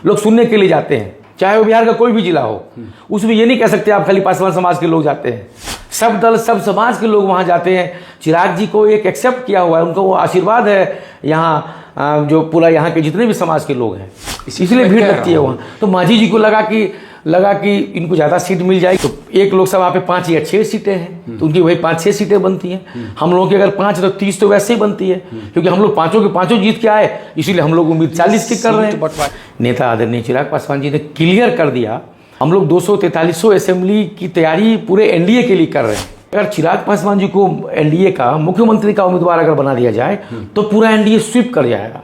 लोग सुनने के लिए जाते हैं, चाहे वो बिहार का कोई भी जिला हो। उसमें ये नहीं कह सकते आप खाली पासवान समाज के लोग जाते हैं, सब दल सब समाज के लोग वहाँ जाते हैं। चिराग जी को एक एक्सेप्ट किया हुआ है, उनको वो आशीर्वाद है यहाँ जो पूरा यहाँ के जितने भी समाज के लोग हैं, इसलिए भीड़ लगती है वहाँ। तो मांझी जी को लगा कि इनको ज़्यादा सीट मिल जाएगी। तो एक लोकसभा पे 5 या 6 सीटें हैं, तो उनकी वही 5-6 सीटें बनती हैं। हम लोगों की अगर 5 तो 30 तो वैसे ही बनती है, क्योंकि हम लोग पाँचों के पाँचों जीत के आए, इसीलिए हम लोग उम्मीद 40 की कर रहे हैं। नेता आदरणीय चिराग पासवान जी ने क्लियर कर दिया, हम लोग 243 असेंबली की तैयारी पूरे एनडीए के लिए कर रहे हैं। अगर चिराग पासवान जी को एनडीए का मुख्यमंत्री का उम्मीदवार अगर बना दिया जाए तो पूरा एनडीए स्वीप कर जाएगा।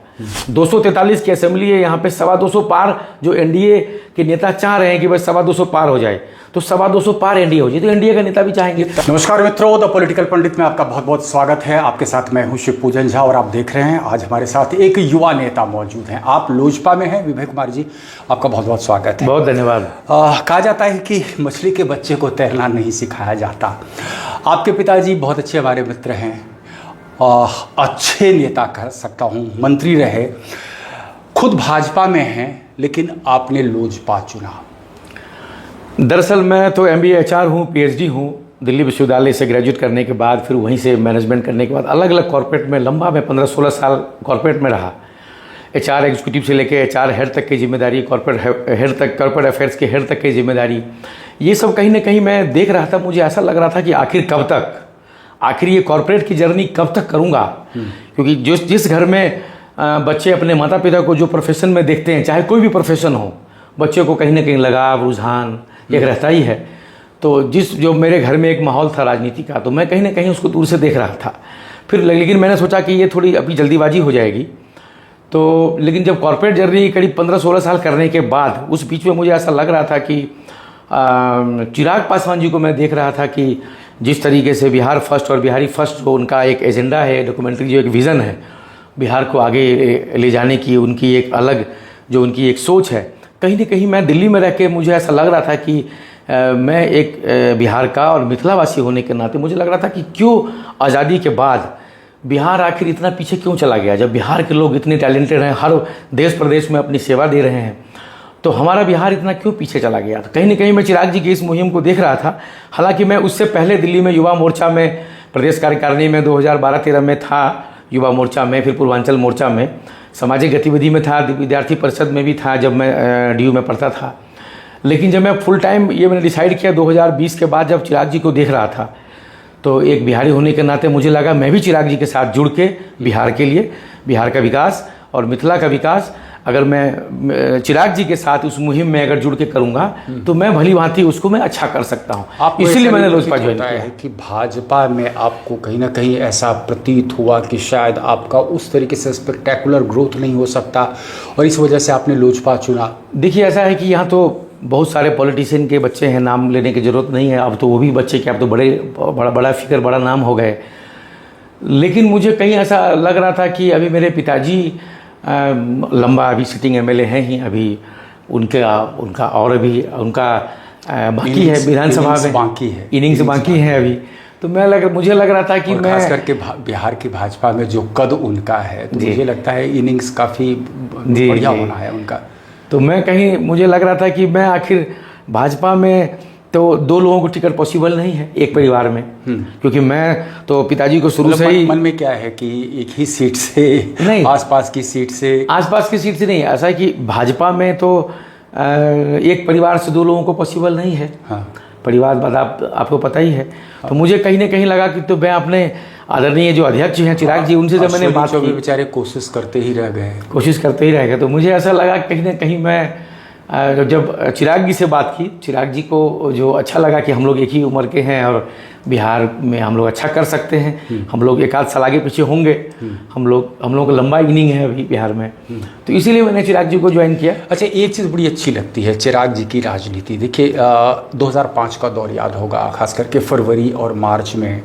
243 की असेंबली है, यहाँ पे 225 पार जो एनडीए के नेता चाह रहे हैं कि भाई 225 पार हो जाए, तो 225 पार एनडीए हो जाए, तो एनडीए का नेता भी चाहेंगे। नमस्कार मित्रों, द पॉलिटिकल पंडित में आपका बहुत बहुत स्वागत है। आपके साथ मैं हूं शिव पूजन झा और आप देख रहे हैं आज हमारे साथ एक युवा नेता मौजूद हैं। आप लोजपा में हैं, विभय कुमार जी, आपका बहुत बहुत स्वागत है। बहुत धन्यवाद। कहा जाता है कि मछली के बच्चे को तैरना नहीं सिखाया जाता। आपके पिताजी बहुत अच्छे हमारे मित्र हैं, अच्छे नेता कह सकता हूँ, मंत्री रहे, खुद भाजपा में हैं, लेकिन आपने लोजपा चुना। दरअसल मैं तो MBA HR हूँ, PhD हूँ, दिल्ली विश्वविद्यालय से ग्रेजुएट करने के बाद फिर वहीं से मैनेजमेंट करने के बाद अलग अलग कॉर्पोरेट में लंबा मैं 15-16 साल कॉर्पोरेट में रहा। HR एग्जीक्यूटिव से लेकर HR हेड तक की जिम्मेदारी, कॉर्पोरेट हेड तक, कॉर्पोरेट अफेयर्स के हेड तक की जिम्मेदारी, ये सब कहीं ना कहीं मैं देख रहा था। मुझे ऐसा लग रहा था कि आखिर ये कॉर्पोरेट की जर्नी कब तक करूँगा, क्योंकि जिस घर में बच्चे अपने माता पिता को जो प्रोफेशन में देखते हैं, चाहे कोई भी प्रोफेशन हो, बच्चे को कहीं ना कहीं लगाव रुझान एक रहता ही है। तो जो मेरे घर में एक माहौल था राजनीति का, तो मैं कहीं ना कहीं उसको दूर से देख रहा था। फिर लेकिन मैंने सोचा कि ये थोड़ी अभी जल्दीबाजी हो जाएगी, तो लेकिन जब कॉर्पोरेट जर्नी करीब 15-16 साल करने के बाद उस बीच में मुझे ऐसा लग रहा था कि चिराग पासवान जी को मैं देख रहा था कि जिस तरीके से बिहार फर्स्ट और बिहारी फर्स्ट जो उनका एक एजेंडा है, डॉक्यूमेंट्री जो एक विज़न है बिहार को आगे ले जाने की, उनकी एक अलग जो उनकी एक सोच है, कहीं ना कहीं मैं दिल्ली में रह के मुझे ऐसा लग रहा था कि मैं एक बिहार का और मिथिलावासी होने के नाते मुझे लग रहा था कि क्यों आज़ादी के बाद बिहार आखिर इतना पीछे क्यों चला गया। जब बिहार के लोग इतने टैलेंटेड हैं, हर देश प्रदेश में अपनी सेवा दे रहे हैं, तो हमारा बिहार इतना क्यों पीछे चला गया। तो कहीं ना कहीं मैं चिराग जी की इस मुहिम को देख रहा था। हालांकि मैं उससे पहले दिल्ली में युवा मोर्चा में प्रदेश कार्यकारिणी में 2012-13 में था, युवा मोर्चा में, फिर पूर्वांचल मोर्चा में सामाजिक गतिविधि में था, विद्यार्थी परिषद में भी था जब मैं DU में पढ़ता था। लेकिन जब मैं फुल टाइम ये मैंने डिसाइड किया 2020 के बाद, जब चिराग जी को देख रहा था, तो एक बिहारी होने के नाते मुझे लगा मैं भी चिराग जी के साथ जुड़ के बिहार के लिए, बिहार का विकास और मिथिला का विकास अगर मैं चिराग जी के साथ उस मुहिम में अगर जुड़ के करूँगा तो मैं भली भांति उसको मैं अच्छा कर सकता हूँ। इसलिए मैंने लोजपा ज्वाइन किया है। कि भाजपा में आपको कहीं ना कहीं ऐसा प्रतीत हुआ कि शायद आपका उस तरीके से स्पेक्टेकुलर ग्रोथ नहीं हो सकता और इस वजह से आपने लोजपा चुना। देखिए ऐसा है कि यहाँ तो बहुत सारे पॉलिटिशियन के बच्चे हैं, नाम लेने की ज़रूरत नहीं है, अब तो वो भी बच्चे के अब तो बड़ा फिगर बड़ा नाम हो गए। लेकिन मुझे कहीं ऐसा लग रहा था कि अभी मेरे पिताजी लंबा अभी सिटिंग MLA हैं ही, अभी उनका और अभी उनका बाकी है विधानसभा में, बाकी है इनिंग्स बाकी है अभी। तो मुझे लग रहा था कि मैं खास करके बिहार की भाजपा में जो कद उनका है, तो मुझे लगता है इनिंग्स काफ़ी बढ़िया होना है उनका। तो मुझे लग रहा था कि मैं आखिर भाजपा में तो 2 लोगों को टिकट पॉसिबल नहीं है एक परिवार में, क्योंकि मैं तो पिताजी को शुरू से ही मन में क्या है कि एक ही सीट से नहीं, आसपास की सीट से नहीं, ऐसा है कि भाजपा में तो एक परिवार से 2 लोगों को पॉसिबल नहीं है। हाँ। परिवार बाद आपको पता ही है। तो मुझे कहीं ना कहीं लगा कि तो मैं अपने आदरणीय जो अध्यक्ष हैं चिराग जी, उनसे जब मैंने बात की, बेचारे कोशिश करते ही रह गए। तो मुझे ऐसा लगा कहीं ना कहीं मैं जब चिराग जी से बात की, चिराग जी को जो अच्छा लगा कि हम लोग एक ही उम्र के हैं और बिहार में हम लोग अच्छा कर सकते हैं, हम लोग एक आध साल आगे पीछे होंगे, हम लोग का लंबा इनिंग है अभी बिहार में, तो इसीलिए मैंने चिराग जी को ज्वाइन किया। अच्छा, एक चीज़ बड़ी अच्छी लगती है चिराग जी की राजनीति। देखिए 2005 का दौर याद होगा, खास करके फरवरी और मार्च में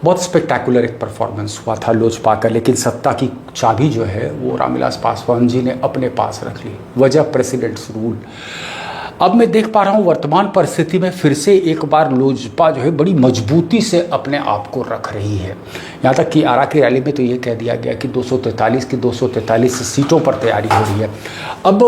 बहुत स्पेक्टेकुलर एक परफॉर्मेंस हुआ था लोजपा का, लेकिन सत्ता की चाबी जो है वो रामविलास पासवान जी ने अपने पास रख ली, वजह प्रेसिडेंट्स रूल। अब मैं देख पा रहा हूँ वर्तमान परिस्थिति में फिर से एक बार लोजपा जो है बड़ी मजबूती से अपने आप को रख रही है। यहाँ तक कि आरा की रैली में तो ये कह दिया गया कि 243 की 243 सीटों पर तैयारी हो रही है। अब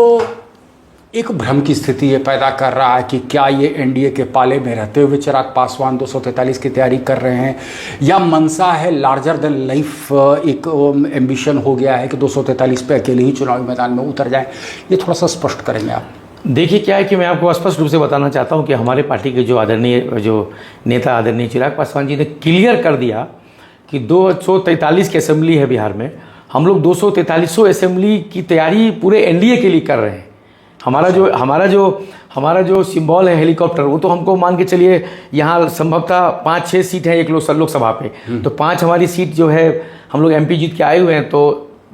एक भ्रम की स्थिति ये पैदा कर रहा है कि क्या ये एनडीए के पाले में रहते हुए चिराग पासवान 243 की तैयारी कर रहे हैं, या मनसा है, लार्जर देन लाइफ एक एम्बिशन हो गया है कि 243 पे अकेले ही चुनावी मैदान में उतर जाए। ये थोड़ा सा स्पष्ट करेंगे आप? देखिए क्या है कि मैं आपको स्पष्ट रूप से बताना चाहता हूं कि हमारे पार्टी के जो नेता आदरणीय चिराग पासवान जी ने क्लियर कर दिया कि 243 की असेंबली है बिहार में, हम लोग 243 असेंबली की तैयारी पूरे एनडीए के लिए कर रहे हैं। हमारा जो सिंबल है हेलीकॉप्टर, वो तो हमको मान के चलिए यहाँ संभवतः 5-6 सीट है एक लोकसभा पे, तो 5 हमारी सीट जो है हम लोग एमपी जीत के आए हुए हैं, तो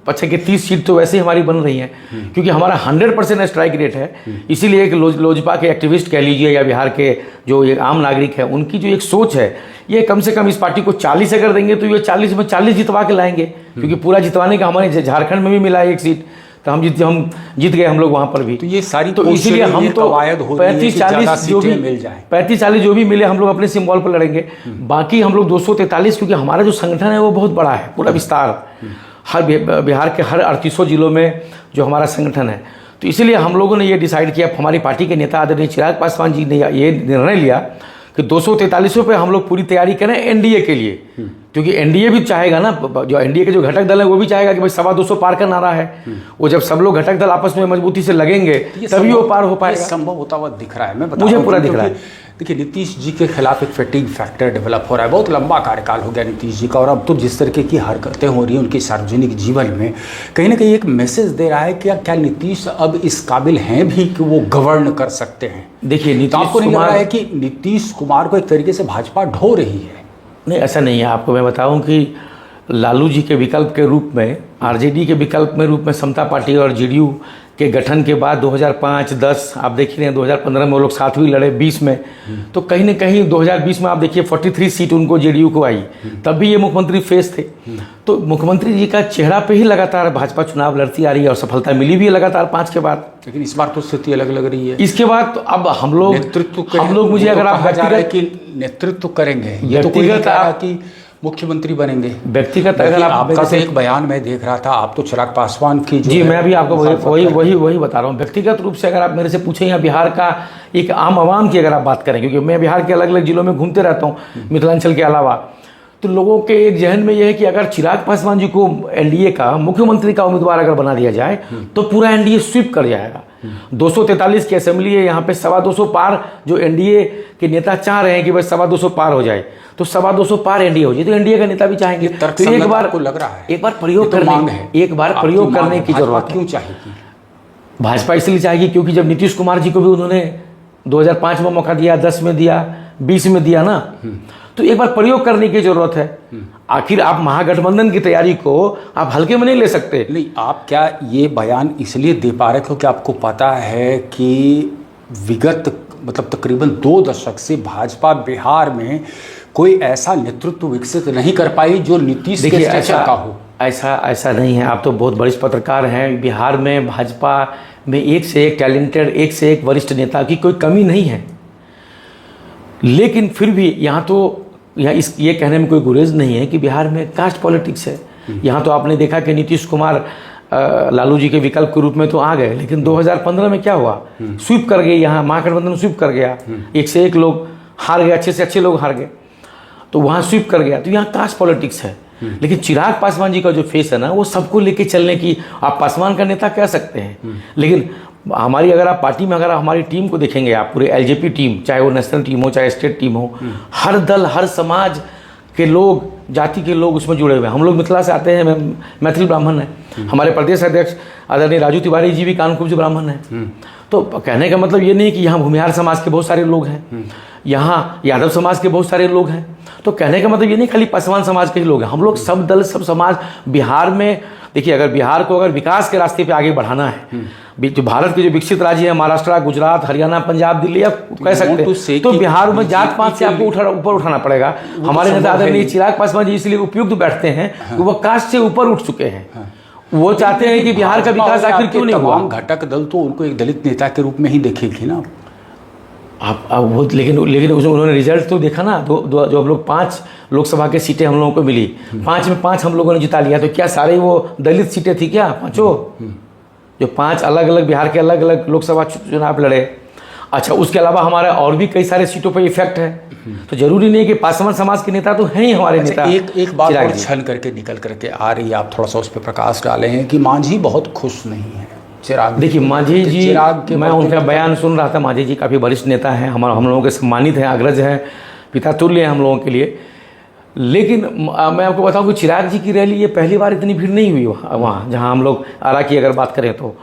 पीछे की 30 सीट तो वैसे ही हमारी बन रही हैं, क्योंकि हमारा 100% स्ट्राइक रेट है। इसीलिए एक लोजपा के एक्टिविस्ट कह लीजिए या बिहार के जो एक आम नागरिक है, उनकी जो एक सोच है, ये कम से कम इस पार्टी को 40 अगर देंगे तो ये 40 में 40 जितवा के लाएंगे, क्योंकि पूरा जितवाने का हमारे झारखंड में भी मिला है एक सीट, तो हम जीत गए हम लोग वहाँ पर भी। तो ये सारी तो इसीलिए हम तो 35-40 जो भी मिल जाए, 35-40 जो भी मिले हम लोग अपने सिंबल पर लड़ेंगे। बाकी हम लोग 243, क्योंकि हमारा जो संगठन है वो बहुत बड़ा है, पूरा विस्तार हर बिहार के हर 38 जिलों में जो हमारा संगठन है, तो इसीलिए हम लोगों ने ये डिसाइड किया, हमारी पार्टी के नेता आदरणीय चिराग पासवान जी ने ये निर्णय लिया कि 243 पे हम लोग पूरी तैयारी करें एनडीए के लिए, क्योंकि एनडीए भी चाहेगा ना, जो एनडीए के जो घटक दल है वो भी चाहेगा कि भाई 225 पार का नारा है, वो जब सब लोग घटक दल आपस में मजबूती से लगेंगे तभी वो पार हो पाएगा। संभव होता हुआ दिख रहा है, मैं बता मुझे पूरा दिख रहा है। देखिए नीतीश जी के खिलाफ एक फैटिग फैक्टर डेवलप हो रहा है, बहुत लंबा कार्यकाल हो गया नीतीश जी का, और अब तो जिस तरीके की हरकतें हो रही हैं उनके सार्वजनिक जीवन में, कहीं ना कहीं एक मैसेज दे रहा है कि क्या नीतीश अब इस काबिल हैं भी कि वो गवर्न कर सकते हैं? देखिए नीतीश आपको नहीं लग रहा है कि नीतीश कुमार को एक तरीके से भाजपा ढो रही है? नहीं, ऐसा नहीं है। आपको मैं बताऊं कि लालू जी के विकल्प के रूप में, आरजेडी के विकल्प में रूप में समता पार्टी और जेडीयू के गठन के बाद 2005-10 आप देख रहे हैं, 2015 में वो लोग साथ भी लड़े, 20 में, तो कहीं ना कहीं 2020 में आप देखिए 43 सीट उनको जेडीयू को आई, तब भी ये मुख्यमंत्री फेस थे। तो मुख्यमंत्री जी का चेहरा पे ही लगातार भाजपा चुनाव लड़ती आ रही है और सफलता मिली भी है लगातार 5 के बाद। लेकिन इस बार तो स्थिति अलग लग रही है। इसके बाद तो अब हम लोग मुझे अगर आप नेतृत्व करेंगे, व्यक्तिगत कि मुख्यमंत्री बनेंगे, व्यक्तिगत अगर आप जैसे एक बयान में देख रहा था, आप तो चिराग पासवान की जी, मैं भी आपको वही बता रहा हूँ। व्यक्तिगत रूप से अगर आप मेरे से पूछें या बिहार का एक आम आवाम की अगर आप बात करें, क्योंकि मैं बिहार के अलग अलग जिलों में घूमते रहता हूँ मिथिलांचल के अलावा, तो लोगों के एक जहन में यह है कि अगर चिराग पासवान जी को एनडीए का मुख्यमंत्री का उम्मीदवार अगर बना दिया जाए तो पूरा एनडीए स्वीप कर जाएगा। 243 की असेंबली है, यहाँ पे 225 पार जो एनडीए के नेता चाह रहे हैं कि भाई 225 पार हो जाए, तो 225 पार एनडीए हो जाए, तो एनडीए का नेता भी चाहेंगे। तो एक बार को लग रहा है, एक बार प्रयोग करने की जरूरत क्यों चाहेगी भाजपा? इसलिए चाहेगी क्योंकि जब नीतीश कुमार जी को भी उन्होंने 2005 में मौका दिया, 10 में दिया, 20 में दिया ना, तो एक बार प्रयोग करने की जरूरत है। आखिर आप महागठबंधन की तैयारी को आप हल्के में नहीं ले सकते। नहीं, आप क्या ये बयान इसलिए दे पा रहे हो कि आपको पता है कि विगत मतलब तकरीबन 2 दशक से भाजपा बिहार में कोई ऐसा नेतृत्व विकसित नहीं कर पाई जो नीतीश के स्टेचर का हो? ऐसा नहीं है। आप तो बहुत वरिष्ठ पत्रकार हैं। बिहार में भाजपा में एक से एक टैलेंटेड, एक से एक वरिष्ठ नेता की कोई कमी नहीं है, लेकिन फिर भी ये कहने में कोई गुरेज नहीं है कि बिहार में कास्ट पॉलिटिक्स है। यहाँ तो आपने देखा कि नीतीश कुमार लालू जी के विकल्प के रूप में तो आ गए, लेकिन 2015 में क्या हुआ? स्वीप कर गए, यहाँ महागठबंधन स्वीप कर गया, एक से एक लोग हार गए, अच्छे से अच्छे लोग हार गए, तो वहाँ स्वीप कर गया। तो यहाँ कास्ट पॉलिटिक्स है। लेकिन चिराग पासवान जी का जो फेस है ना, वो सबको लेके चलने की, आप पासवान का नेता कह सकते हैं, लेकिन हमारी अगर आप पार्टी में अगर हमारी टीम को देखेंगे, आप पूरे एलजेपी टीम, चाहे वो नेशनल टीम हो चाहे स्टेट टीम हो, हर दल हर समाज के लोग, जाति के लोग उसमें जुड़े हुए हैं। हम लोग मिथिला से आते हैं, मैथिल ब्राह्मण है। हमारे प्रदेश अध्यक्ष आदरणीय राजू तिवारी जी भी कानकुब्ज ब्राह्मण हैं। तो कहने का मतलब ये नहीं कि यहाँ भूमिहार समाज के बहुत सारे लोग हैं, यहाँ यादव समाज के बहुत सारे लोग हैं। तो कहने का मतलब ये नहीं खाली पासवान समाज के ही लोग हैं। हम लोग सब दल सब समाज बिहार में, देखिए अगर बिहार को अगर विकास के रास्ते पे आगे बढ़ाना है, जो भारत के जो विकसित राज्य है महाराष्ट्र, गुजरात, हरियाणा, पंजाब, दिल्ली, आप कह सकते हैं, तो बिहार में जात पात से आपको ऊपर उठाना पड़ेगा। हमारे नेता आदरणीय चिराग पासवान जी इसलिए उपयुक्त बैठते हैं कि वो कास्ट से ऊपर उठ चुके हैं। वो चाहते हैं कि बिहार का विकास आखिर क्यों नहीं हुआ? घटक दल तो उनको एक दलित नेता के रूप में ही देखेगी ना आप वो, लेकिन उन्होंने रिजल्ट तो देखा ना, जो हम लोग 5 लोकसभा के सीटें हम लोगों को मिली, 5 में 5 हम लोगों ने जिता लिया, तो क्या सारे वो दलित सीटें थी क्या? पाँचों जो 5 अलग अलग बिहार के अलग अलग लोकसभा चुनाव लड़े। अच्छा, उसके अलावा हमारा और भी कई सारे सीटों पर इफेक्ट है। तो जरूरी नहीं है कि पासवान समाज के नेता तो हैं ही हमारे नेता। एक बात और छन करके निकल करके आ रही है, आप थोड़ा सा उस पर प्रकाश डालें हैं कि मांझी बहुत खुश नहीं है चिराग। देखिए मांझी जी, मैं उनका बयान सुन रहा था। मांझी जी काफ़ी वरिष्ठ नेता हैं, हम लोगों के सम्मानित हैं, अग्रज हैं, पिता तुल्य हैं हम लोगों के लिए। लेकिन मैं आपको बताऊं कि चिराग जी की रैली ये पहली बार इतनी भीड़ नहीं हुई वहाँ जहाँ हम लोग आरा की अगर बात करें तो।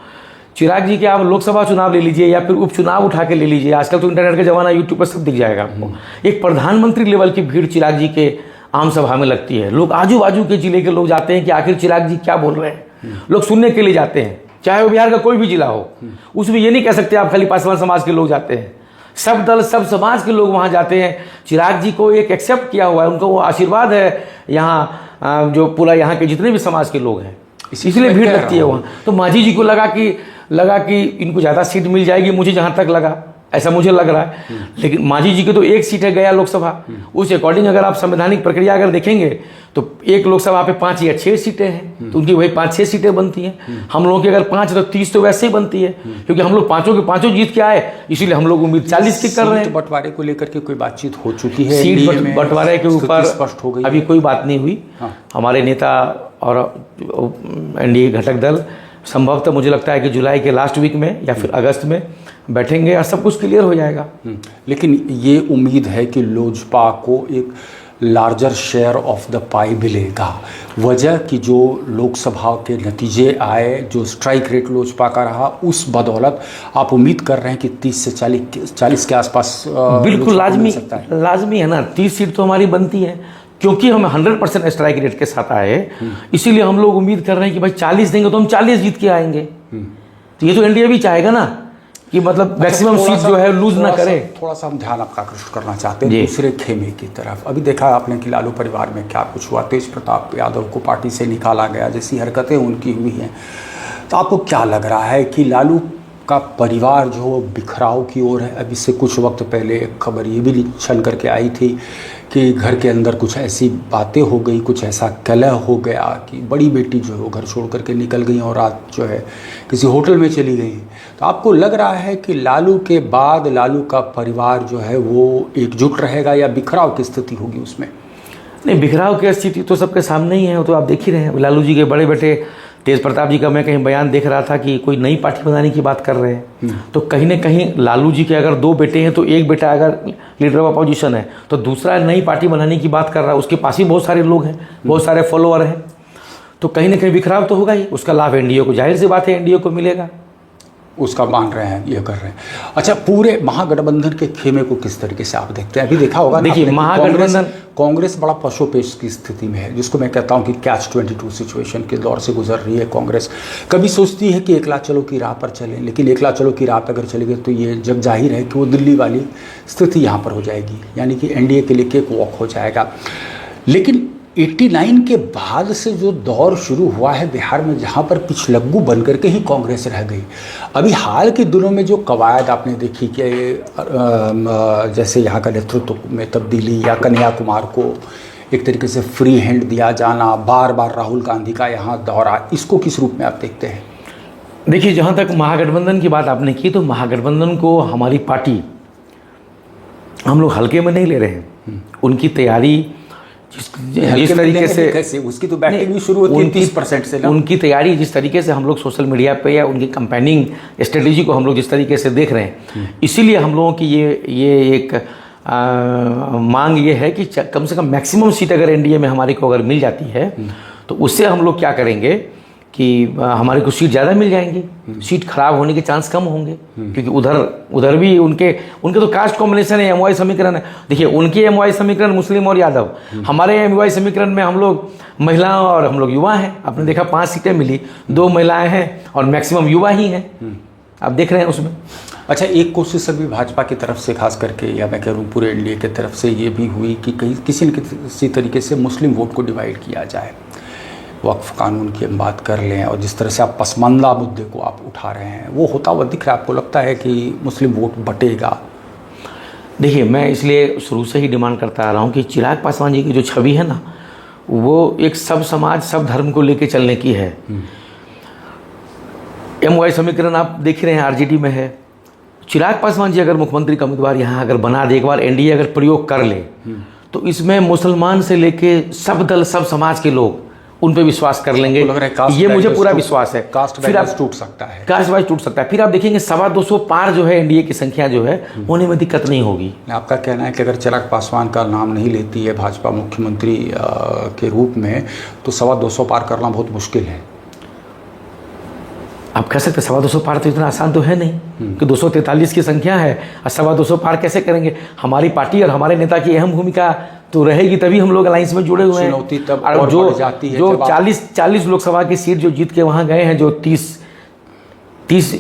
चिराग जी के आप लोकसभा चुनाव ले लीजिए या फिर उपचुनाव उठा के ले लीजिए, आजकल तो इंटरनेट का ज़माना, यूट्यूब पर सब दिख जाएगा आपको। एक प्रधानमंत्री लेवल की भीड़ चिराग जी के आम सभा में लगती है। लोग आजू बाजू के जिले के लोग जाते हैं कि आखिर चिराग जी क्या बोल रहे हैं, लोग सुनने के लिए जाते हैं, चाहे वो बिहार का कोई भी जिला हो। उसमें ये नहीं कह सकते आप खाली पासवान समाज के लोग जाते हैं, सब दल सब समाज के लोग वहाँ जाते हैं। चिराग जी को एक एक्सेप्ट किया हुआ है, उनको वो आशीर्वाद है यहाँ, जो पूरा यहाँ के जितने भी समाज के लोग हैं, इसलिए भीड़ लगती है वहाँ। तो मांझी जी को लगा कि इनको ज़्यादा सीट मिल जाएगी, मुझे जहाँ तक लगा, ऐसा मुझे लग रहा है। लेकिन मांझी जी की तो एक सीट है गया लोकसभा, उस अकॉर्डिंग अगर आप संवैधानिक प्रक्रिया अगर देखेंगे तो एक लोकसभा पे 5 या 6 सीटें हैं, तो उनकी वही 5-6 सीटें बनती हैं। हम लोगों की अगर 5 तो 30 तो वैसे ही बनती है, क्योंकि हम लोग पाँचों के पाँचों जीत के आए, इसीलिए हम लोग उम्मीद 40 की कर रहे हैं। बंटवारे को लेकर के कोई बातचीत हो चुकी है? सीट बंटवारे के ऊपर स्पष्ट हो गई, अभी कोई बात नहीं हुई। हमारे नेता और एनडीए घटक दल संभवतः मुझे लगता है कि जुलाई के लास्ट वीक में या फिर अगस्त में बैठेंगे और सब कुछ क्लियर हो जाएगा। लेकिन ये उम्मीद है कि लोजपा को एक लार्जर शेयर ऑफ द पाई मिलेगा, वजह कि जो लोकसभा के नतीजे आए, जो स्ट्राइक रेट लोजपा का रहा, उस बदौलत आप उम्मीद कर रहे हैं कि 30 से 40 के आसपास बिल्कुल लाजमी है ना। 30 सीट तो हमारी बनती है, क्योंकि हम 100% स्ट्राइक रेट के साथ आए, इसीलिए हम लोग उम्मीद कर रहे हैं कि भाई 40 देंगे तो हम 40 जीत के आएंगे। तो ये तो एनडीए भी चाहेगा ना कि मतलब मैक्सिमम सीट जो है लूज ना करे। थोड़ा सा हम ध्यान आपका आकर्षित करना चाहते हैं दूसरे खेमे की तरफ। अभी देखा आपने कि लालू परिवार में क्या कुछ हुआ, तेज प्रताप यादव को पार्टी से निकाला गया, जैसी हरकतें उनकी हुई हैं। तो आपको क्या लग रहा है कि लालू का परिवार जो बिखराव की ओर है? अभी से कुछ वक्त पहले एक खबर ये भी छन करके आई थी कि घर के अंदर कुछ ऐसी बातें हो गई, कुछ ऐसा कलह हो गया कि बड़ी बेटी जो है वो घर छोड़ करके निकल गई और रात जो है किसी होटल में चली गई। तो आपको लग रहा है कि लालू के बाद लालू का परिवार जो है वो एकजुट रहेगा या बिखराव की स्थिति होगी उसमें? नहीं, बिखराव की स्थिति तो सबके सामने ही है, वो तो आप देख ही रहे हैं। लालू जी के बड़े बेटे तेज प्रताप जी का मैं कहीं बयान देख रहा था कि कोई नई पार्टी बनाने की बात कर रहे हैं। तो कहीं ना कहीं लालू जी के अगर 2 बेटे हैं तो एक बेटा अगर लीडर ऑफ अपोजिशन है तो दूसरा नई पार्टी बनाने की बात कर रहा है, उसके पास ही बहुत सारे लोग हैं, बहुत सारे फॉलोअर हैं। तो कहीं ना कहीं बिखराव तो होगा ही, उसका लाभ एनडीए को, जाहिर सी बात है एनडीए को मिलेगा, उसका मान रहे हैं, ये कर रहे हैं। अच्छा, पूरे महागठबंधन के खेमे को किस तरीके से आप देखते हैं? अभी देखा होगा, देखिए महागठबंधन, कांग्रेस बड़ा पशुपेश की स्थिति में है, जिसको मैं कहता हूं कि कैच 22 सिचुएशन के दौर से गुजर रही है कांग्रेस। कभी सोचती है कि एकला चलो की राह पर चलें, लेकिन एकला चलो की राह पर अगर चलेंगे तो ये जग जाहिर है कि वो दिल्ली वाली स्थिति यहाँ पर हो जाएगी, यानी कि एनडीए के लिए केक वॉक हो जाएगा। लेकिन 89 के बाद से जो दौर शुरू हुआ है बिहार में, जहाँ पर पिछलग्गू बन करके ही कांग्रेस रह गई। अभी हाल के दिनों में जो कवायद आपने देखी कि जैसे यहाँ का नेतृत्व में तब्दीली या कन्हैया कुमार को एक तरीके से फ्री हैंड दिया जाना, बार बार राहुल गांधी का यहाँ दौरा, इसको किस रूप में आप देखते हैं? देखिए, जहाँ तक महागठबंधन की बात आपने की, तो महागठबंधन को हमारी पार्टी हम लोग हल्के में नहीं ले रहे हैं। उनकी तैयारी जिस तरीके से, उसकी तो बैटिंग भी शुरू होती है 30% से ना। उनकी तैयारी जिस तरीके से हम लोग सोशल मीडिया पे या उनकी कैंपेनिंग स्ट्रेटेजी को हम लोग जिस तरीके से देख रहे हैं, इसीलिए हम लोगों की ये एक मांग ये है कि कम से कम मैक्सिमम सीट अगर एनडीए में हमारे को अगर मिल जाती है तो उससे हम लोग क्या करेंगे कि हमारे को सीट ज़्यादा मिल जाएंगी, सीट खराब होने के चांस कम होंगे, क्योंकि उधर भी उनके तो कास्ट कॉम्बिनेशन है, एमवाई समीकरण है। देखिए, उनके एमवाई समीकरण मुस्लिम और यादव, हमारे एमवाई समीकरण में हम लोग महिला और हम लोग युवा हैं। आपने देखा 5 सीटें मिली, 2 महिलाएं हैं और मैक्सिमम युवा ही हैं, आप देख रहे हैं उसमें। अच्छा, एक कोशिश अभी भाजपा की तरफ से खास करके, या मैं कह रहा हूँ पूरे एनडीए की तरफ से ये भी हुई कि कहीं किसी न किसी तरीके से मुस्लिम वोट को डिवाइड किया जाए, वक्फ कानून की हम बात कर लें, और जिस तरह से आप पसमानदा मुद्दे को आप उठा रहे हैं वो होता हुआ दिख रहा है। आपको लगता है कि मुस्लिम वोट बटेगा? देखिए, मैं इसलिए शुरू से ही डिमांड करता आ रहा हूँ कि चिराग पासवान जी की जो छवि है ना, वो एक सब समाज सब धर्म को लेके चलने की है। MY समीकरण आप देख रहे हैं RJD में है। चिराग पासवान जी अगर मुख्यमंत्री का उम्मीदवार यहाँ अगर बना दे, एक बार NDA अगर प्रयोग कर ले, तो इसमें मुसलमान से लेके सब दल सब समाज के लोग उन पे विश्वास कर लेंगे। ये मुझे पूरा विश्वास है। फिर आप टूट सकता है, कास्ट वाइज टूट सकता है। फिर आप देखेंगे 225 पार जो है NDA की संख्या जो है होने में दिक्कत नहीं होगी। आपका कहना है कि अगर चिराग पासवान का नाम नहीं लेती है भाजपा मुख्यमंत्री के रूप में, तो 225 पार करना बहुत मुश्किल है। आप कह सकते 225 पार तो इतना आसान तो है नहीं कि 243 की संख्या है और 225 पार कैसे करेंगे। हमारी पार्टी और हमारे नेता की अहम भूमिका तो रहेगी, तभी हम लोग अलायंस में जुड़े हुए हैं। चुनौती तब और और जो बढ़ जाती है जो 40 लोकसभा की सीट जो जीत के वहाँ गए हैं, जो 30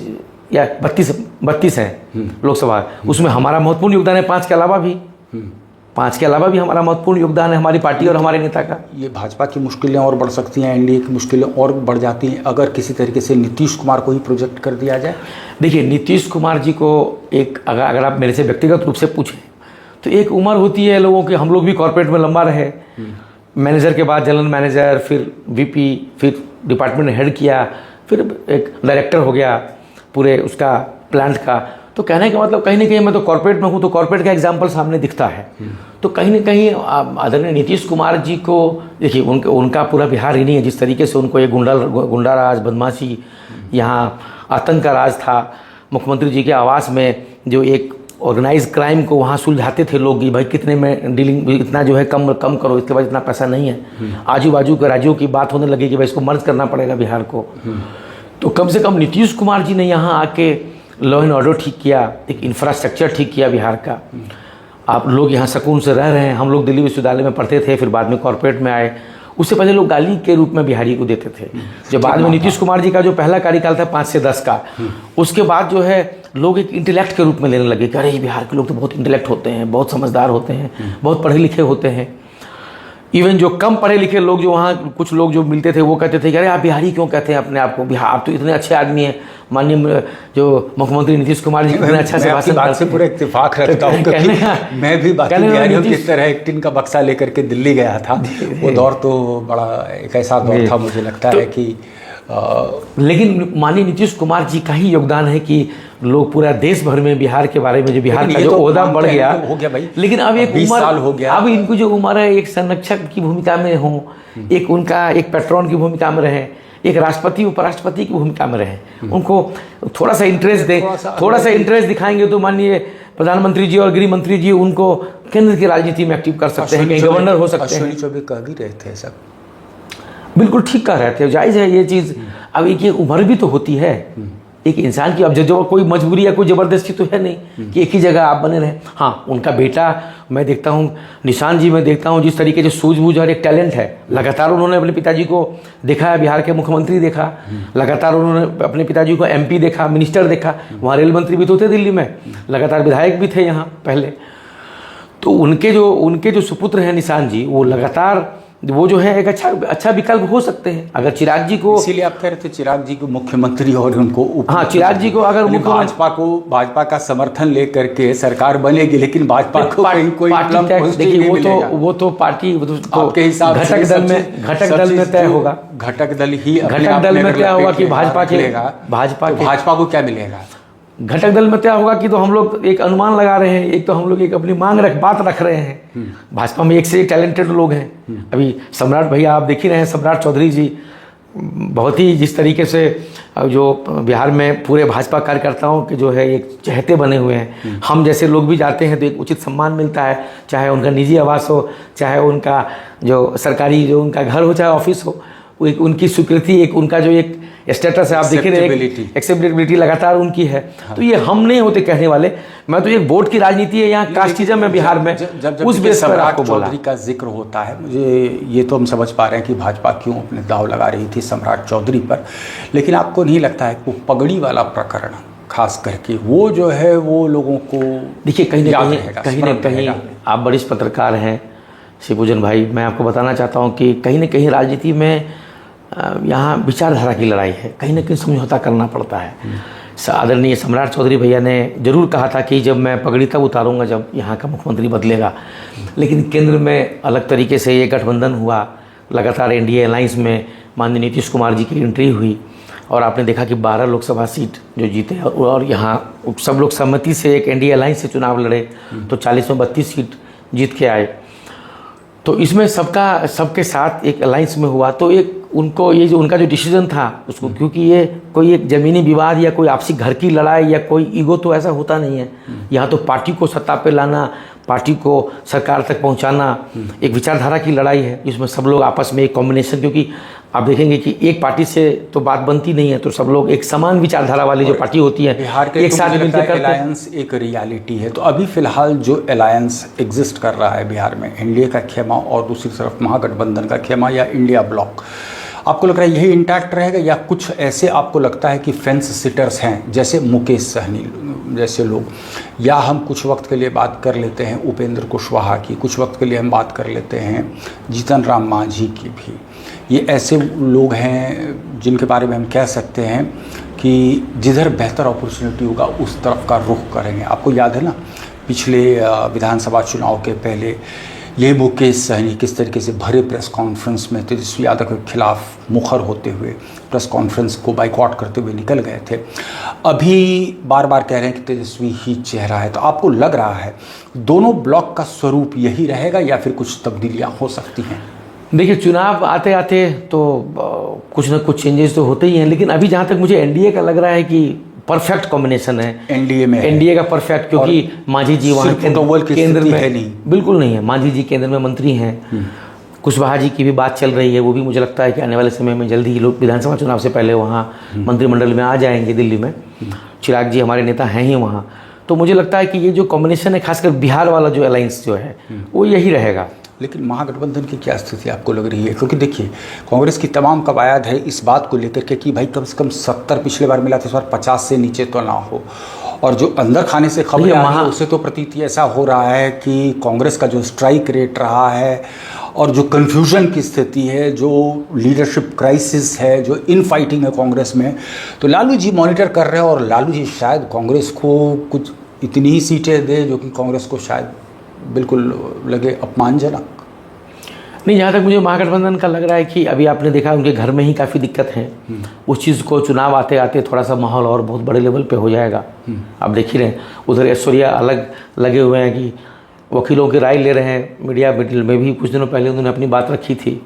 या 32 है लोकसभा, उसमें हमारा महत्वपूर्ण योगदान है। 5 के अलावा भी हमारा महत्वपूर्ण योगदान है हमारी पार्टी और हमारे नेता का। ये भाजपा की मुश्किलें और बढ़ सकती हैं, NDA की मुश्किलें और बढ़ जाती हैं अगर किसी तरीके से नीतीश कुमार को ही प्रोजेक्ट कर दिया जाए। देखिए, नीतीश कुमार जी को एक अगर आप मेरे से व्यक्तिगत रूप से पूछें तो एक उम्र होती है लोगों की। हम लोग भी कॉर्पोरेट में लंबा रहे, मैनेजर के बाद जनरल मैनेजर, फिर VP, फिर डिपार्टमेंट हेड किया, फिर एक डायरेक्टर हो गया पूरे उसका प्लांट का। तो कहने का मतलब कहीं ना कहीं मैं तो कॉर्पोरेट में हूँ, तो कॉर्पोरेट का एग्जाम्पल सामने दिखता है। तो कहीं ना कहीं आदरणीय नीतीश कुमार जी को देखिए, उनका पूरा बिहार ही नहीं है। जिस तरीके से उनको एक गुंडा राज, बदमाशी, यहाँ आतंक का राज था। मुख्यमंत्री जी के आवास में जो एक ऑर्गेनाइज क्राइम को वहाँ सुलझाते थे लोग कि भाई कितने में डीलिंग, इतना जो है कम करो, इसके बाद इतना पैसा नहीं है। आजू बाजू के राज्यों की बात होने लगी कि भाई इसको मर्ज करना पड़ेगा बिहार को। तो कम से कम नीतीश कुमार जी ने यहाँ आके लॉ एंड ऑर्डर ठीक किया, एक इंफ्रास्ट्रक्चर ठीक किया बिहार का। आप लोग यहाँ सुकून से रह रहे हैं। हम लोग दिल्ली विश्वविद्यालय में पढ़ते थे, फिर बाद में कॉर्पोरेट में आए। उससे पहले लोग गाली के रूप में बिहारी को देते थे। जब बाद में नीतीश कुमार जी का जो पहला कार्यकाल था 5 से 10 का, उसके बाद जो है लोग एक इंटेलेक्ट के रूप में लेने लगे कि अरे बिहार के लोग तो बहुत इंटेलेक्ट होते हैं, बहुत समझदार होते हैं, बहुत पढ़े लिखे होते हैं। इवन जो कम पढ़े लिखे लोग जो वहाँ कुछ लोग जो मिलते थे वो कहते थे कि अरे आप बिहारी क्यों कहते हैं अपने आप को, बिहार आप तो इतने अच्छे आदमी हैं। माननीय जो मुख्यमंत्री नीतीश कुमार जी इतने अच्छा से भाषण बात से पूरा इत्तेफाक रखता हूँ, क्योंकि मैं भी बाकी बिहारियों की तरह एक टिन का बक्सा लेकर के दिल्ली गया था। वो दौर तो बड़ा एक ऐसा दौर था, मुझे लगता है कि लेकिन माननीय नीतीश कुमार जी का ही योगदान है कि लोग पूरा देश भर में बिहार के बारे में, जो बिहार का जो ओहदा बढ़ गया हो गया भाई। लेकिन अब एक 20 साल हो गया, अब इनको जो उम्र है एक संरक्षक की भूमिका में हो, एक उनका एक पैट्रॉन की भूमिका में रहे, एक राष्ट्रपति उपराष्ट्रपति की भूमिका में रहे। उनको थोड़ा सा इंटरेस्ट दें, थोड़ा सा इंटरेस्ट दिखाएंगे तो माननीय प्रधानमंत्री जी और गृह मंत्री जी उनको केंद्र की राजनीति में एक्टिव कर सकते हैं, कहीं गवर्नर हो सकते हैं। अश्विनी चौबे कह भी रहे थे सब, बिल्कुल ठीक कह रहे थे, जायज़ है ये चीज़। अब एक ये उम्र भी तो होती है एक इंसान की। अब जो कोई मजबूरी या कोई ज़बरदस्ती तो है नहीं कि एक ही जगह आप बने रहें। हाँ, उनका बेटा मैं देखता हूँ, निशान जी मैं देखता हूँ, जिस तरीके से सूझबूझ और एक टैलेंट है। लगातार उन्होंने अपने पिताजी को देखा है, बिहार के मुख्यमंत्री देखा, लगातार उन्होंने अपने पिताजी को MP देखा, मिनिस्टर देखा, वहाँ रेल मंत्री भी तो थे दिल्ली में, लगातार विधायक भी थे यहाँ पहले। तो उनके जो सुपुत्र हैं निशान जी, वो लगातार वो जो है एक अच्छा विकल्प हो सकते हैं अगर चिराग जी को। इसीलिए आप कह रहे थे चिराग जी को मुख्यमंत्री और उनको हाँ, चिराग जी को अगर भाजपा का समर्थन लेकर के सरकार बनेगी, लेकिन भाजपा को कहीं कोई देखिए वो तो पार्टी आपके हिसाब से घटक दल में तय होगा। घटक दल में तय होगा कि भाजपा को क्या मिलेगा। घटक दल में तय होगा कि तो हम लोग एक अनुमान लगा रहे हैं, एक तो हम लोग एक अपनी बात रख रहे हैं। भाजपा में एक से एक टैलेंटेड लोग हैं। अभी सम्राट भैया आप देख ही रहे हैं, सम्राट चौधरी जी बहुत ही जिस तरीके से जो बिहार में पूरे भाजपा कार्यकर्ताओं के जो है एक चहेते बने हुए हैं। हम जैसे लोग भी जाते हैं तो एक उचित सम्मान मिलता है, चाहे उनका निजी आवास हो, चाहे उनका जो सरकारी जो उनका घर हो, चाहे ऑफिस हो, वो एक उनकी स्वीकृति, एक उनका जो एक स्टेटस है आप देख रहे हैं, एक्सेप्टेबिलिटी लगातार उनकी है। तो ये हम नहीं होते कहने वाले, मैं तो एक वोट की राजनीति है यहाँ, कास्टिज्म है बिहार में। जब उस बेस पर आपको चौधरी का जिक्र होता है, मुझे ये तो हम समझ पा रहे हैं कि भाजपा क्यों अपने दाव लगा रही थी सम्राट चौधरी पर, लेकिन आपको नहीं लगता है वो पगड़ी वाला प्रकरण खास करके वो जो है वो लोगों को देखिए कहीं ना कहीं आप वरिष्ठ पत्रकार हैं शिवपूजन भाई, मैं आपको बताना चाहता हूँ कि कहीं ना कहीं राजनीति में यहाँ विचारधारा की लड़ाई है, कहीं ना कहीं समझौता करना पड़ता है। आदरणीय सम्राट चौधरी भैया ने जरूर कहा था कि जब मैं पगड़ी तब उतारूंगा जब यहाँ का मुख्यमंत्री बदलेगा, लेकिन केंद्र में अलग तरीके से ये गठबंधन हुआ, लगातार NDA अलायंस में माननीय नीतीश कुमार जी की एंट्री हुई और आपने देखा कि 12 लोकसभा सीट जो जीते और यहाँ सब लोग सहमति से एक एनडीए अलायंस से चुनाव लड़े तो 40 में 32 सीट जीत के आए। तो इसमें सबके साथ एक अलायंस में हुआ, तो एक उनको ये जो उनका जो डिसीजन था उसको, क्योंकि ये कोई एक ज़मीनी विवाद या कोई आपसी घर की लड़ाई या कोई ईगो तो ऐसा होता नहीं है। यहाँ तो पार्टी को सत्ता पे लाना, पार्टी को सरकार तक पहुँचाना, एक विचारधारा की लड़ाई है। इसमें सब लोग आपस में एक कॉम्बिनेशन, क्योंकि आप देखेंगे कि एक पार्टी से तो बात बनती नहीं है, तो सब लोग एक समान विचारधारा वाली जो पार्टी होती है बिहार के एक साथ मिलकर करते हैं। अलायंस एक रियलिटी है। तो अभी फिलहाल जो अलायंस एग्जिस्ट कर रहा है बिहार में, एनडीए का खेमा और दूसरी तरफ महागठबंधन का खेमा या इंडिया ब्लॉक, आपको लग रहा है यही इंटैक्ट रहेगा या कुछ ऐसे आपको लगता है कि फेंस सिटर्स हैं जैसे मुकेश सहनी जैसे लोग, या हम कुछ वक्त के लिए बात कर लेते हैं उपेंद्र कुशवाहा की, कुछ वक्त के लिए हम बात कर लेते हैं जीतन राम मांझी की भी, ये ऐसे लोग हैं जिनके बारे में हम कह सकते हैं कि जिधर बेहतर अपॉर्चुनिटी होगा उस तरफ का रुख करेंगे। आपको याद है ना, पिछले विधानसभा चुनाव के पहले ये मुकेश सहनी किस तरीके से भरे प्रेस कॉन्फ्रेंस में तेजस्वी यादव के खिलाफ मुखर होते हुए प्रेस कॉन्फ्रेंस को बाइकआउट करते हुए निकल गए थे। अभी बार बार कह रहे हैं कि तेजस्वी ही चेहरा है। तो आपको लग रहा है दोनों ब्लॉक का स्वरूप यही रहेगा या फिर कुछ तब्दीलियाँ हो सकती हैं? देखिए, चुनाव आते आते तो कुछ ना कुछ चेंजेस तो होते ही हैं, लेकिन अभी जहाँ तक मुझे एनडीए का लग रहा है कि परफेक्ट कॉम्बिनेशन है एनडीए में, एनडीए का परफेक्ट, क्योंकि मांझी जी वहाँ केंद्र में है नहीं, बिल्कुल नहीं है। मांझी जी केंद्र में मंत्री हैं, कुशवाहा जी की भी बात चल रही है, वो भी मुझे लगता है कि आने वाले समय में जल्दी ही लोग विधानसभा चुनाव से पहले वहाँ मंत्रिमंडल में आ जाएंगे दिल्ली में। चिराग जी हमारे नेता हैं ही वहाँ, तो मुझे लगता है कि ये जो कॉम्बिनेशन है, खासकर बिहार वाला जो अलायंस जो है वो यही रहेगा। लेकिन महागठबंधन की क्या स्थिति आपको लग रही है? क्योंकि देखिए, कांग्रेस की तमाम कवायद है इस बात को लेकर के कि भाई कम से कम 70 पिछले बार मिला था, इस बार 50 से नीचे तो ना हो। और जो अंदर खाने से खबरें आ रही है उससे तो प्रतीति ऐसा हो रहा है कि कांग्रेस का जो स्ट्राइक रेट रहा है और जो कन्फ्यूजन की स्थिति है, जो लीडरशिप क्राइसिस है, जो इन फाइटिंग है कांग्रेस में, तो लालू जी मॉनिटर कर रहे हैं और लालू जी शायद कांग्रेस को कुछ इतनी ही सीटें दे जो कि कांग्रेस को शायद बिल्कुल लगे अपमानजनक। नहीं, जहाँ तक मुझे महागठबंधन का लग रहा है कि अभी आपने देखा उनके घर में ही काफ़ी दिक्कत है, उस चीज़ को चुनाव आते आते थोड़ा सा माहौल और बहुत बड़े लेवल पे हो जाएगा। आप देख ही रहे हैं, उधर ऐश्वर्या अलग लगे हुए हैं कि वकीलों की राय ले रहे हैं। मीडिया में भी कुछ दिनों पहले उन्होंने अपनी बात रखी थी।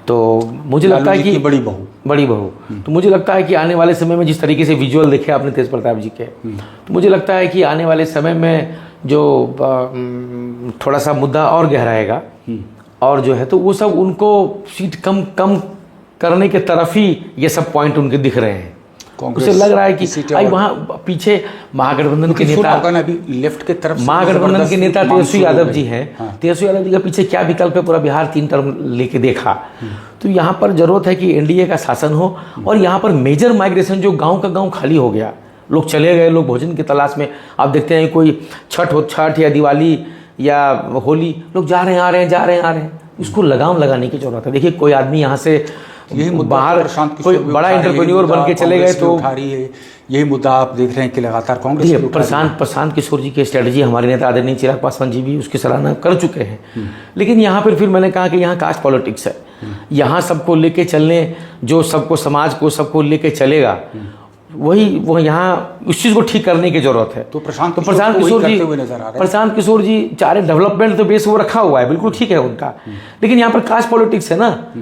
तो मुझे लगता है कि बड़ी बहू तो मुझे लगता है कि आने वाले समय में जिस तरीके से विजुअल देखे आपने तेज प्रताप जी के, तो मुझे लगता है कि आने वाले समय में जो थोड़ा सा मुद्दा और गहराएगा और जो है तो वो सब उनको सीट कम करने के तरफ ही ये सब पॉइंट उनके दिख रहे हैं। उसे लग रहा है कि वहाँ पीछे महागठबंधन के नेता अभी लेफ्ट के तरफ महागठबंधन के नेता तेजस्वी यादव जी हैं। तेजस्वी यादव जी का पीछे क्या विकल्प है? पूरा बिहार 3 टर्म लेके देखा। तो यहाँ पर जरूरत है कि एनडीए का शासन हो और यहाँ पर मेजर माइग्रेशन, जो गाँव का गाँव खाली हो गया, लोग चले गए, लोग भोजन की तलाश में। आप देखते हैं कोई छठ या दिवाली या होली, लोग जा रहे हैं आ रहे हैं, इसको लगाम लगाने की जरूरत है। देखिए, कोई आदमी यहाँ से बाहर कोई बड़ा एंटरप्रेन्योर बन के चले गए तो यही मुद्दा आप देख रहे हैं कि लगातार कांग्रेस प्रशांत किशोर जी की स्ट्रेटजी, हमारे नेता आदरणीय चिराग पासवान जी भी उसकी सराहना कर चुके हैं। लेकिन यहाँ पर फिर मैंने कहा कि यहाँ कास्ट पॉलिटिक्स है, यहाँ सबको लेके चलने, जो सबको समाज को सबको लेके चलेगा, वो यहाँ उस चीज़ को ठीक करने की जरूरत है। तो प्रशांत किशोर जी चाहे डेवलपमेंट तो बेस वो रखा हुआ है, बिल्कुल ठीक है उनका, लेकिन यहाँ पर कास्ट पॉलिटिक्स है ना।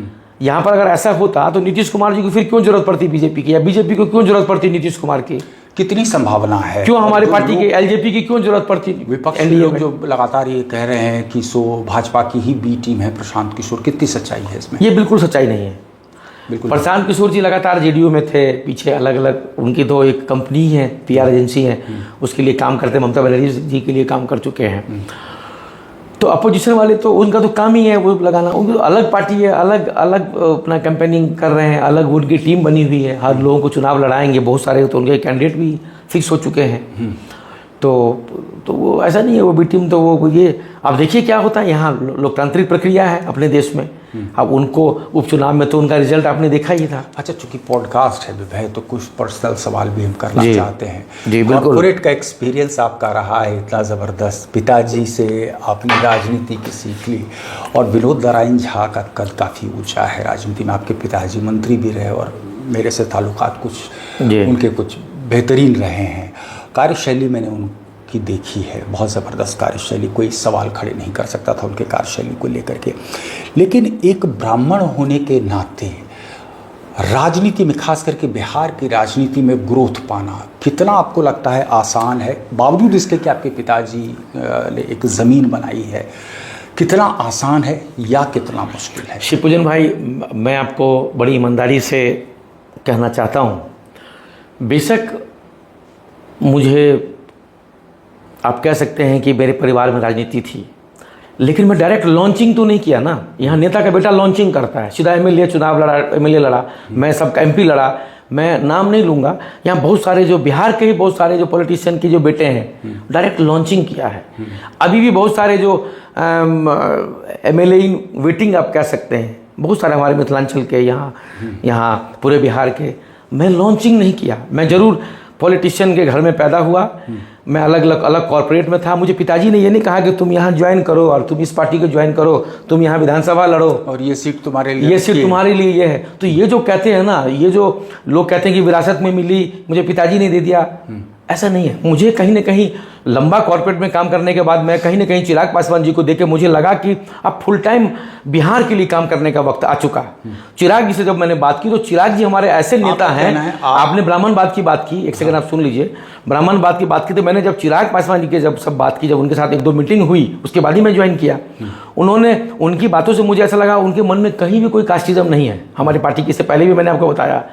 यहाँ पर अगर ऐसा होता तो नीतीश कुमार जी को फिर क्यों जरूरत पड़ती बीजेपी की, या बीजेपी को क्यों जरूरत पड़ती नीतीश कुमार की? कितनी संभावना है, क्यों हमारी पार्टी के एलजेपी की क्यों जरूरत पड़ती? विपक्ष लोग जो लगातार ये कह रहे हैं कि भाजपा की ही बी टीम है प्रशांत किशोर, कितनी सच्चाई है इसमें? ये बिल्कुल सच्चाई नहीं है। बिल्कुल, प्रशांत किशोर जी लगातार जेडीयू में थे, पीछे अलग अलग उनकी तो एक कंपनी है, पीआर एजेंसी है, उसके लिए काम करते, ममता बनर्जी जी के लिए काम कर चुके हैं। तो अपोजिशन वाले तो उनका तो काम ही है वो लगाना, उनकी तो अलग पार्टी है, अलग अपना कैंपेनिंग कर रहे हैं, अलग उनकी टीम बनी हुई है, हर लोगों को चुनाव लड़ाएंगे, बहुत सारे तो उनके कैंडिडेट भी फिक्स हो चुके हैं। तो वो ऐसा नहीं है वो बी टीम, तो वो ये अब देखिए क्या होता है। यहाँ लोकतांत्रिक प्रक्रिया है अपने देश में, अब उनको उपचुनाव में तो उनका रिजल्ट आपने देखा ही था। अच्छा, चूंकि पॉडकास्ट है विभय, तो कुछ पर्सनल सवाल भी हम करना चाहते हैं। जी बिल्कुल। कॉर्पोरेट का एक्सपीरियंस आपका रहा है इतना ज़बरदस्त, पिताजी से आपने राजनीति की सीख ली, और विनोद नारायण झा का कद काफ़ी ऊंचा है राजनीति में, आपके पिताजी मंत्री भी रहे और मेरे से ताल्लुकात कुछ जी। उनके कुछ बेहतरीन रहे हैं। कार्यशैली मैंने उनकी देखी है, बहुत ज़बरदस्त कार्यशैली, कोई सवाल खड़े नहीं कर सकता था उनके कार्यशैली को लेकर के। लेकिन एक ब्राह्मण होने के नाते राजनीति में, खास करके बिहार की राजनीति में ग्रोथ पाना कितना आपको लगता है आसान है, बावजूद इसके कि आपके पिताजी ने एक ज़मीन बनाई है, कितना आसान है या कितना मुश्किल है? शिवपूजन भाई, मैं आपको बड़ी ईमानदारी से कहना चाहता हूँ, बेशक मुझे आप कह सकते हैं कि मेरे परिवार में राजनीति थी, लेकिन मैं डायरेक्ट लॉन्चिंग तो नहीं किया ना। यहाँ नेता का बेटा लॉन्चिंग करता है, सीधा एमएलए चुनाव लड़ा, एमएलए लड़ा, मैं सबका एमपी लड़ा, मैं नाम नहीं लूँगा। यहाँ बहुत सारे जो बिहार के ही बहुत सारे जो पॉलिटिशियन के जो बेटे हैं डायरेक्ट लॉन्चिंग किया है। अभी भी बहुत सारे जो एमएलए इन वेटिंग आप कह सकते हैं, बहुत सारे हमारे मिथिलांचल के यहाँ पूरे बिहार के, मैं लॉन्चिंग नहीं किया। मैं ज़रूर पॉलिटिशियन के घर में पैदा हुआ, मैं अलग कॉर्पोरेट में था। मुझे पिताजी ने ये नहीं कहा कि तुम यहाँ ज्वाइन करो और तुम इस पार्टी को ज्वाइन करो, तुम यहाँ विधानसभा लड़ो और ये सीट तुम्हारे लिए, ये सीट तुम्हारे लिए ये है। तो ये जो कहते हैं ना, ये जो लोग कहते हैं कि विरासत में मिली, मुझे पिताजी ने दे दिया, ऐसा नहीं है। मुझे कहीं ना कहीं लंबा कॉर्पोरेट में काम करने के बाद मैं कहीं ना कहीं चिराग पासवान जी को देख के मुझे लगा कि अब फुल टाइम बिहार के लिए काम करने का वक्त आ चुका है। चिराग जी से जब मैंने बात की तो चिराग जी हमारे ऐसे नेता हैं। आपने ब्राह्मणवाद की बात की, एक सेकंड आप सुन लीजिए। ब्राह्मणवाद की बात की तो मैंने जब चिराग पासवान जी के जब सब बात की, जब उनके साथ 1-2 मीटिंग हुई, उसके बाद ही मैं ज्वाइन किया। उन्होंने, उनकी बातों से मुझे ऐसा लगा उनके मन में कहीं भी कोई कास्टिज्म नहीं है हमारी पार्टी की। इससे पहले भी मैंने आपको बताया।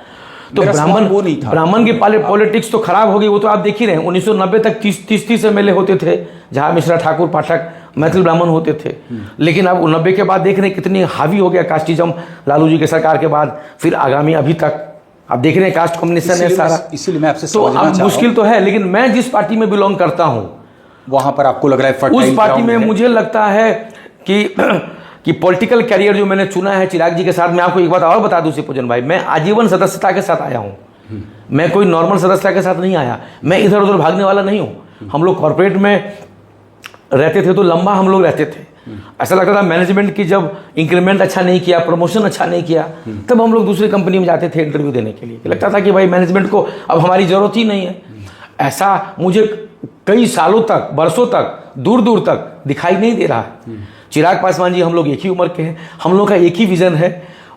तो ब्राह्मण की पॉलिटिक्स तो खराब हो गई, वो तो आप देख ही रहे हैं। 1990 तक 30 एमएलए होते थे, जहाँ मिश्रा, ठाकुर, पाठक मैथिल ब्राह्मण होते थे। लेकिन अब 90 के बाद देख रहे हैं कितनी हावी हो गया कास्टिज्म लालू जी के सरकार के बाद, फिर आगामी अभी तक आप देख रहे हैं कास्ट कॉम्बिनेशन है सारा। इसीलिए मैं आपसे तो अब मुश्किल तो है, लेकिन मैं जिस पार्टी में बिलोंग करता हूँ वहां पर आपको लग रहा है उस पार्टी में मुझे लगता है कि पॉलिटिकल कैरियर जो मैंने चुना है चिराग जी के साथ। मैं आपको एक बात और बता दूं शिवपूजन भाई, मैं आजीवन सदस्यता के साथ आया हूं। मैं कोई नॉर्मल सदस्यता के साथ नहीं आया। मैं इधर उधर भागने वाला नहीं हूं। हम लोग कॉर्पोरेट में रहते थे तो लंबा हम लोग रहते थे। ऐसा लगता था मैनेजमेंट की जब इंक्रीमेंट अच्छा नहीं किया, प्रमोशन अच्छा नहीं किया, तब हम लोग दूसरी कंपनी में जाते थे इंटरव्यू देने के लिए। लगता था कि भाई मैनेजमेंट को अब हमारी जरूरत ही नहीं है। ऐसा मुझे कई सालों तक, बरसों तक, दूर दूर तक दिखाई नहीं दे रहा। चिराग पासवान जी हम लोग एक ही उम्र के हैं, हम लोग का एक ही विजन है,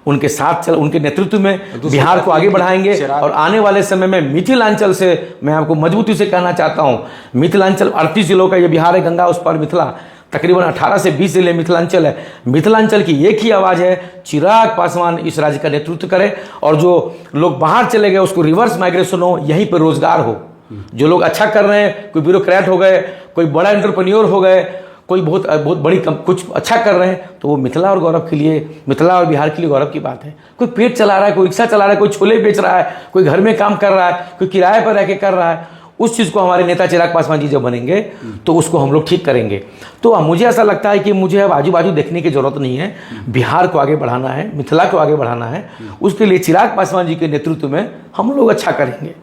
उनके साथ चल, उनके नेतृत्व में बिहार को आगे बढ़ाएंगे। और आने वाले समय में मिथिलांचल से मैं आपको मजबूती से कहना चाहता हूं, मिथिलांचल 38 जिलों का ये बिहार है, गंगा उस पर मिथिला, तकरीबन 18 से 20 जिले मिथिलांचल है। मिथिलांचल की एक ही आवाज़ है, चिराग पासवान इस राज्य का नेतृत्व करे और जो लोग बाहर चले गए उसको रिवर्स माइग्रेशन हो, यहीं पर रोजगार हो। जो लोग अच्छा कर रहे हैं, कोई ब्यूरोक्रेट हो गए, कोई बड़ा एंटरप्रेन्योर हो गए, कोई बहुत बड़ी कुछ अच्छा कर रहे हैं, तो वो मिथिला और गौरव के लिए, मिथिला और बिहार के लिए गौरव की बात है। कोई पेट चला रहा है, कोई रिक्शा चला रहा है, कोई छोले बेच रहा है, कोई घर में काम कर रहा है, कोई किराए पर रह के कर रहा है, उस चीज़ को हमारे नेता चिराग पासवान जी जब बनेंगे तो उसको हम लोग ठीक करेंगे। तो मुझे ऐसा लगता है कि मुझे अब आजू बाजू देखने की जरूरत नहीं है। बिहार को आगे बढ़ाना है, मिथिला को आगे बढ़ाना है, उसके लिए चिराग पासवान जी के नेतृत्व में हम लोग अच्छा करेंगे।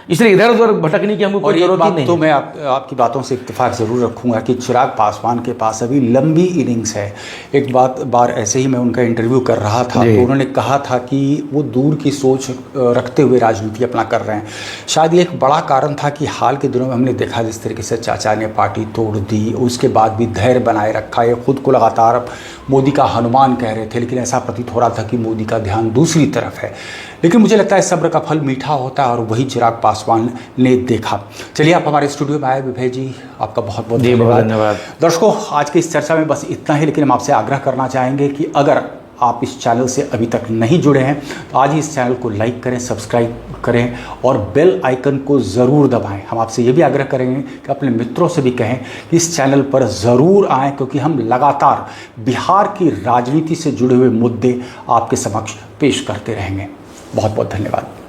इसलिए इधर उधर भटकने की हमको कोई जरूरत ही नहीं। तो मैं आपकी बातों से इत्तेफाक ज़रूर रखूंगा कि चिराग पासवान के पास अभी लंबी इनिंग्स है। एक बार ऐसे ही मैं उनका इंटरव्यू कर रहा था तो उन्होंने कहा था कि वो दूर की सोच रखते हुए राजनीति अपना कर रहे हैं। शायद ये एक बड़ा कारण था कि हाल के दिनों में हमने देखा जिस तरीके से चाचा ने पार्टी तोड़ दी, उसके बाद भी धैर्य बनाए रखा। ये खुद को लगातार मोदी का हनुमान कह रहे थे, लेकिन ऐसा प्रतीत हो रहा था कि मोदी का ध्यान दूसरी तरफ है। लेकिन मुझे लगता है सब्र का फल मीठा होता है और वही चिराग पासवान ने देखा। चलिए, आप हमारे स्टूडियो में आए विभय जी, आपका बहुत बहुत धन्यवाद। दर्शकों, आज की इस चर्चा में बस इतना ही, लेकिन हम आपसे आग्रह करना चाहेंगे कि अगर आप इस चैनल से अभी तक नहीं जुड़े हैं तो आज ही इस चैनल को लाइक करें, सब्सक्राइब करें और बेल आइकन को ज़रूर दबाएं। हम आपसे ये भी आग्रह करेंगे कि अपने मित्रों से भी कहें कि इस चैनल पर ज़रूर आएं, क्योंकि हम लगातार बिहार की राजनीति से जुड़े हुए मुद्दे आपके समक्ष पेश करते रहेंगे। बहुत बहुत धन्यवाद।